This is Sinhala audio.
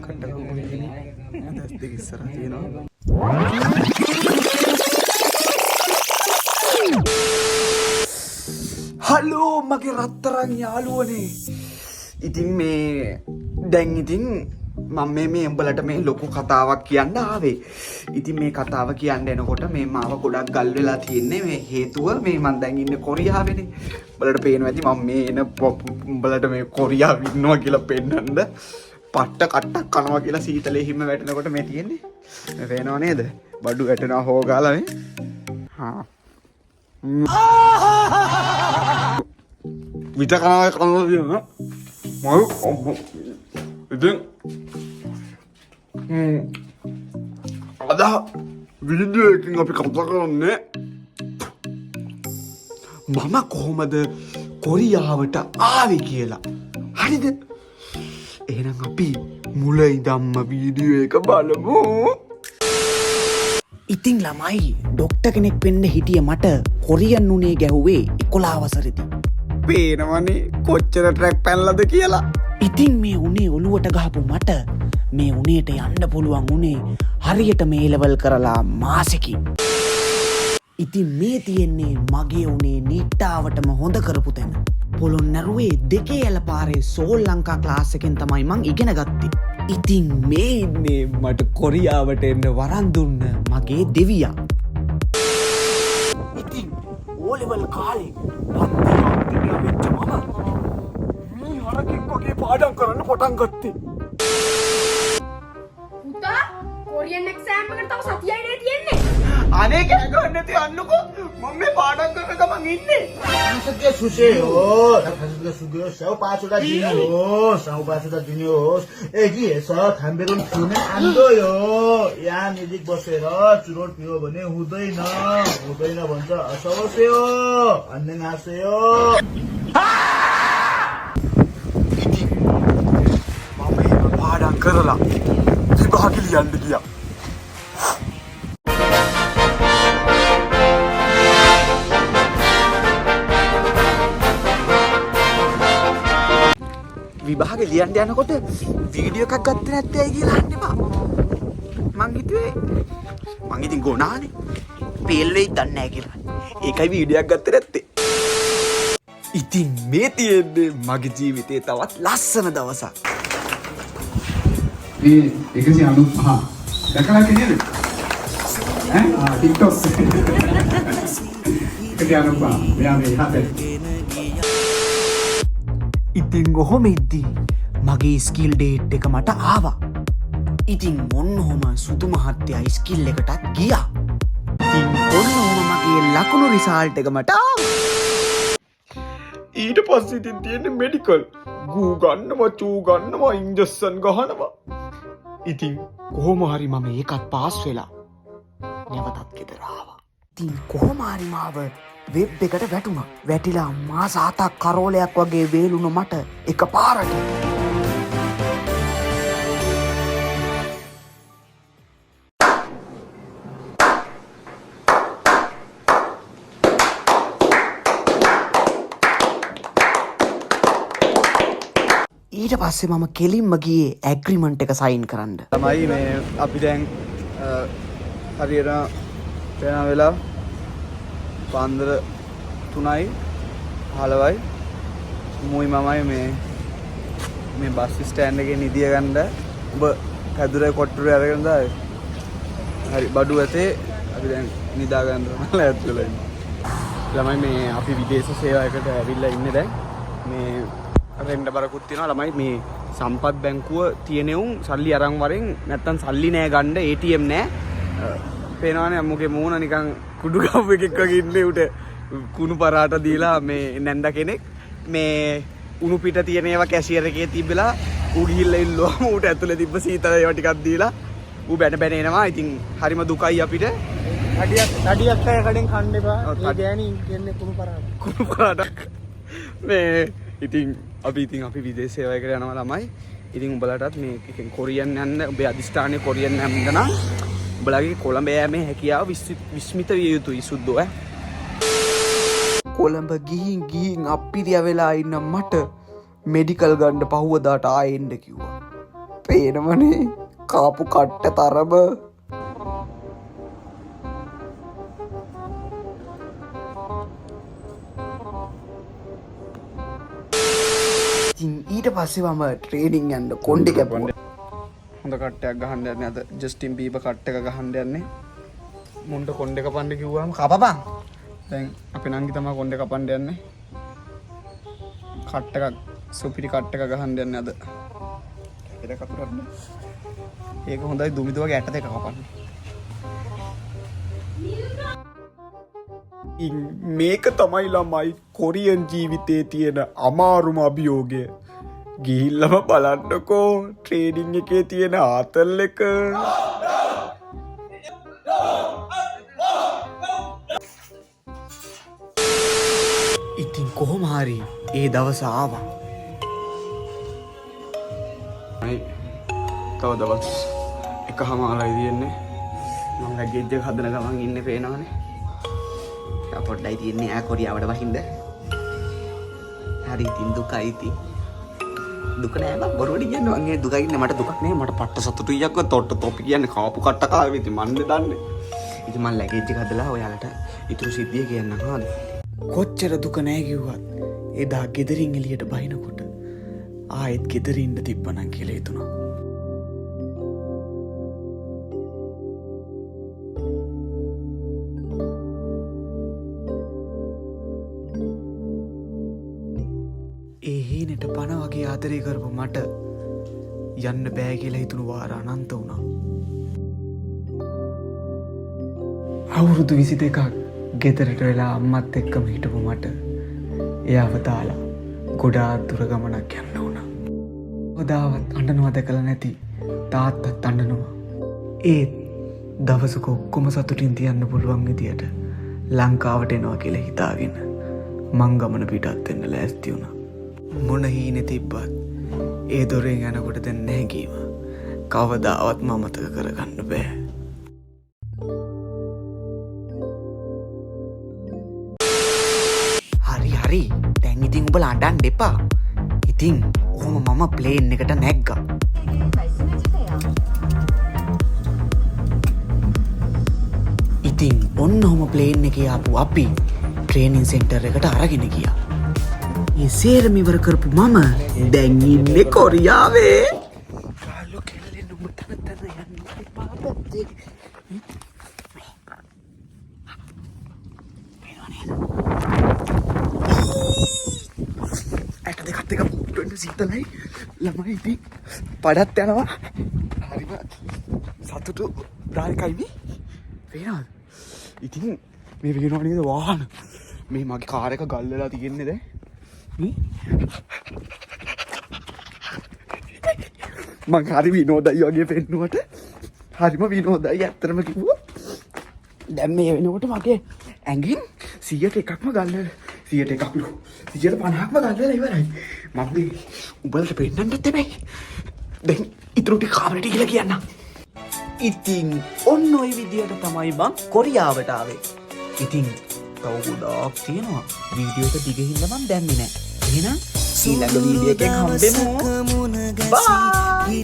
කට්ටක මොකෙන්නේ දැස් දෙක ඉස්සරහ තියෙනවා. හලෝ මගේ රත්තරන් යාළුවනේ. ඉතින් මේ දැන් ඉතින් මම මේ උඹලට මේ ලොකු කතාවක් කියන්න ආවේ. ඉතින් මේ කතාව කියන්න එනකොට මේ මාව ගොඩක් ගල් වෙලා තියෙන්නේ මේ හේතුව මේ මම දැන් ඉන්නේ කොරියාවේනේ. උඹලට පේනවා ඇති මම මේ එන උඹලට මේ කොරියාව ඉන්නවා කියලා පෙන්නන්න පට්ට කට්ටක් කනවා කියලා සීතලේ හිම වැටෙනකොට මේ තියෙන්නේ. මේ පේනව නේද? බඩු වැටෙනවා හොගාලා මේ. හා. විත කනවා කියනවා. ඉතින් අද වීඩියෝ එකකින් අපි කතා කරන්නේ මම කොහොමද කොරියාවට ආවේ කියලා. හරිද? එහෙනම් අපි මුල ඉඳන්ම වීඩියෝ එක බලමු. ඉතින් ළමයි ඩොක්ටර් කෙනෙක් වෙන්න හිටිය මට කොරියන් උනේ ගැහුවේ 11 වසරේදී. පේනවනේ කොච්චර ට්‍රැක් පැනලාද කියලා. ඉතින් මේ උනේ ඔලුවට ගහපු මට මේ උනේට යන්න පුළුවන් උනේ හරියට මේ ලෙවල් කරලා මාසෙකින්. ඉතින් මේ තියෙන්නේ මගේ උනේ නිට්ටාවටම හොඳ කරපු තැන. පොළොන්නරුවේ 2 යල පාරේ සෝල් ලංකා ක්ලාස් එකෙන් තමයි මං ඉගෙන ගත්තේ. ඉතින් මේ ඉන්නේ මට කොරියාවට එන්න වරන් දුන්න මගේ දෙවියා. ඉතින් ඕ ලෙවල් කාලේ පන්තියක් වෙච්ච මම මේ හරකෙක් වගේ පාඩම් කරන්න පටන් ගත්තේ. පුතා කොරියන් එක්සෑම් එකට තව සතියයි නේ තියෙන්නේ. අනේ කෑ ගන්න නැති අන්නකෝ මම මේ පාඩම් කරන ගමන් ඉන්නේ. Masaknya susah yo, masaknya susah. Saya pasutlah jinius, saya pasutlah jinius. Gisa, 담배는 피우면 안 돼요. 야, 니직 보세요. 주로 피워보니 후드이나 먼저 어서 오세요. 안녕하세요. මම එහෙම පාඩම් කරලා විභාගෙ ලියන්න ගියා. විභාගෙ ලියන්න යනකොට වීඩියෝ එකක් ගත්තේ නැත්තේ ඇයි කියලා අහන්න එපා. මං හිතුවේ මං ඉතින් ගොනානේ. පේල් වෙයි දන්නේ නැහැ කියලා. ඒකයි වීඩියෝ එකක් ගත්තේ නැත්තේ. ඉතින් මේ තියෙන්නේ මගේ ජීවිතේ තවත් ලස්සන දවසක්. මේ 195 දැකලා කියනද? TikTok 195 මෙයා මේ හතේ. ඉතින් ඔහොම ඉද්දී මගේ ස්කිල් ඩේට් එක මට ආවා. ඉතින් ඔන්නෝම සුදු මහත්තයා ස්කිල් එකටත් ගියා. ඉතින් ඔන්නෝම මගේ ලකුණු රිසල්ට් එක මට ආවා. ඊට පස්සේ ඉතින් තියෙන්නේ මෙඩිකල්. ගූ ගන්නවා, චූ ගන්නවා, ඉන්ජෙක්ෂන් ගහනවා. ඉතින් කොහොම හරි මම ඒකත් පාස් වෙලා නැවතත් ගෙදර ආවා. ඉතින් කොහොම හරි මාව වෙබ් එකට වැටුණා. වැටිලා මාස 7ක් කරෝලයක් වගේ වේලුණ මට එකපාරට ඊට පස්සේ මම කෙලින්ම ගියේ ඇග්‍රීමන්ට් එක සයින් කරන්න. තමයි මේ අපි දැන් හරියට වෙන වෙලා පාන්දර 3:15යි මුයි මමයි මේ බස් ස්ටෑන්ඩ් එකේ නිදිය ගන්න ඔබ කැදුරේ කොට්ටුරේ අරගෙන දායි. හරි බඩු ඇතේ අපි දැන් නිදා ගන්න තමයි ඇතුළේ ඉන්නේ. ළමයි මේ අපි විදේශ සේවයකට ඇවිල්ලා ඉන්නේ දැන්. මේ රෙන්ඩ බරකුත් තියෙනවා ළමයි මේ සම්පත් බැංකුව තියෙන උන් සල්ලි අරන් වරෙන් නැත්තම් සල්ලි නෑ ගන්න ATM නෑ. පේනවනේ අම්මුගේ මූණ නිකන් කුඩු ගව් එකෙක් වගේ ඉන්නේ උට කුණු පරාට දීලා මේ නැන්ද කෙනෙක් මේ උණු පිට තියෙන ඒවා කැෂියර් එකේ තිබ්බලා ඌ ගිහිල්ලා ඉල්ලුවාම ඌට ඇතුලේ තිබ්බ සීතල ඒවා ටිකක් දීලා ඌ බැන බැන එනවා. ඉතින් හරිම දුකයි අපිට. Hadiah saya kadang khan epa. Ee gani kenne කුණු පරාටක් මේ ඉතින් අපි විදේශ සේවයකට යනවා ළමයි. ඉතින් උඹලටත් මේ ඉතින් කොරියන් යන්න ඔබේ අදිෂ්ඨානයේ කොරියන් යන්න නම් උඹලගේ කොළඹ යෑමේ හැකියාව විස්මිත විය යුතුයි සුද්දෝ ඈ. කොළඹ ගිහින් අප්පිරිය වෙලා ඉන්න මට මෙඩිකල් ගන්න පහුවදාට ආයෙ එන්න කිව්වා. පේනවනේ කාපු කට්ට තරම. ඊට පස්සේ මම ට්‍රේනින් යන්න කොණ්ඩෙ කැපුවා. හොඳ කට්ටයක් ගහන්න යන්නේ අද ජස්ටින් බීබර් කට් එක ගහන්න යන්නේ. මුන්ට කොණ්ඩේ කපන්න කිව්වම කපපන්. දැන් අපේ නංගි තමයි කොණ්ඩේ කපන්න යන්නේ. කට් එකක් සුපිරි කට් එක ගහන්න යන්නේ අද. ඒක කපුරන්න. ඒක හොඳයි දුමිද වගේ ඇට දෙක කපන්න. මේක තමයි ළමයි කොරියන් ජීවිතයේ තියෙන අමාරුම අභියෝගය. ගිහිල්ලම බලන්නකෝ ට්‍රේනින් එකේ තියෙන ආතල් එක. ඉතින් කොහොම හරි ඒ දවස ආවා. තව දවස් එකහමාරයි තියෙන්නේ. මම ලැගේජ් එක හදන ගමන් ඉන්නේ පේනවනේ. පොඩ්ඩයි තියෙන්නේ ආ කොරියාවට වහින්ද. හරි ඉතින් දුකයි ඉතින්. දුක නෑ බං බොරුවට කියන්නේ මං ඒ දුකයි ඉන්නේ මට දුකක් නෑ මට පට්ට සතුටුයි යක්ක තොට්ට තොපි කියන්නේ කාපු කට්ට කාවේ ඉතින් මන්නේ දන්නේ. ඉතින් මං ලැගේජ් එක හදලා ඔයාලට ඉතුරු සිද්ධිය කියන්නම් හොඳ. කොච්චර දුක නෑ කිව්වත් එදා ගෙදරින් එළියට බහිනකොට ආයෙත් ගෙදර ඉන්න තිබ්බනම් කියලා හිතුණා. ඒ හීනෙට පණ වගේ ආදරය කරපු මට යන්න බෑ කියලා හිතුණු වාර අනන්ත වුණා. අවුරුදු 22ක් ගෙදරට වෙලා අම්මත් එක්කම හිටපු මට එයාව දාලා ගොඩාක් දුර ගමනක් යන්න වුණා. කවදාවත් අඬනවා දැකලා නැති තාත්තත් අඬනවා. ඒත් දවසක ඔක්කොම සතුටින් තියන්න පුළුවන් විදියට ලංකාවට එනවා කියලා හිතාගෙන මං ගමන පිටත් වෙන්න ලෑස්ති වුණා. මොන හීනෙ තිබ්බත් ඒ දොරෙන් යනකොට දැන් නැගීම කවදාවත් මතක කරගන්න බෑ. හරි දැන් ඉතින් උඹලා අඬන්න එපා. ඉතින් ඔහොම මම ප්ලේන් එකට නැග්ගා. ඉතින් ඔන්න ඔහොම ප්ලේන් එකේ ආපු අපි ට්‍රේනින් සෙන්ටර් එකට අරගෙන ගියා. ඒ සේරම ඉවර කරපු මම දැන් ඉන්නේ කොරියාවේ. කාලෝ කෙල්ලෙන් උඹ තන යන්න එපා පැත්තේ. ඇට දෙකත් එක පුට්ටුවෙන් සීතලයි ළමයි ඉතින් පඩත් යනවා. හරිම සතුටු දායකයිනේ. පේනවද? ඉතින් මේ පේනවා නේද වාහන. මේ මගේ කාර් එක ගල් වෙලා තියෙන්නේ දැන්. මං හරි විනෝදයි වගේ පෙන්නුවට හරිම විනෝදයි ඇත්තරම කිව්වොත්. දැන් මේ වෙනකොට මගේ ඇඟින් 100%ක්ම ගල් 100%ක්ලු 150ක්ම ගල් වෙලා ඉවරයි. මම මේ උඹලට පෙන්නන්නත් එපයි. දැන් ඉතුරු ටික කාමරේට ගිහලා කියන්නම්. ඉතින් ඔන්න ඔය විදියට තමයි මං කොරියාවට ආවේ. ඉතින් තව ගොඩාක් තියෙනවා. වීඩියෝ එක දිගින් මම දැම්මේ නෑ. එහෙනම් ඊළඟ වීඩියෝ එකෙන් හම්බෙමු. බයි.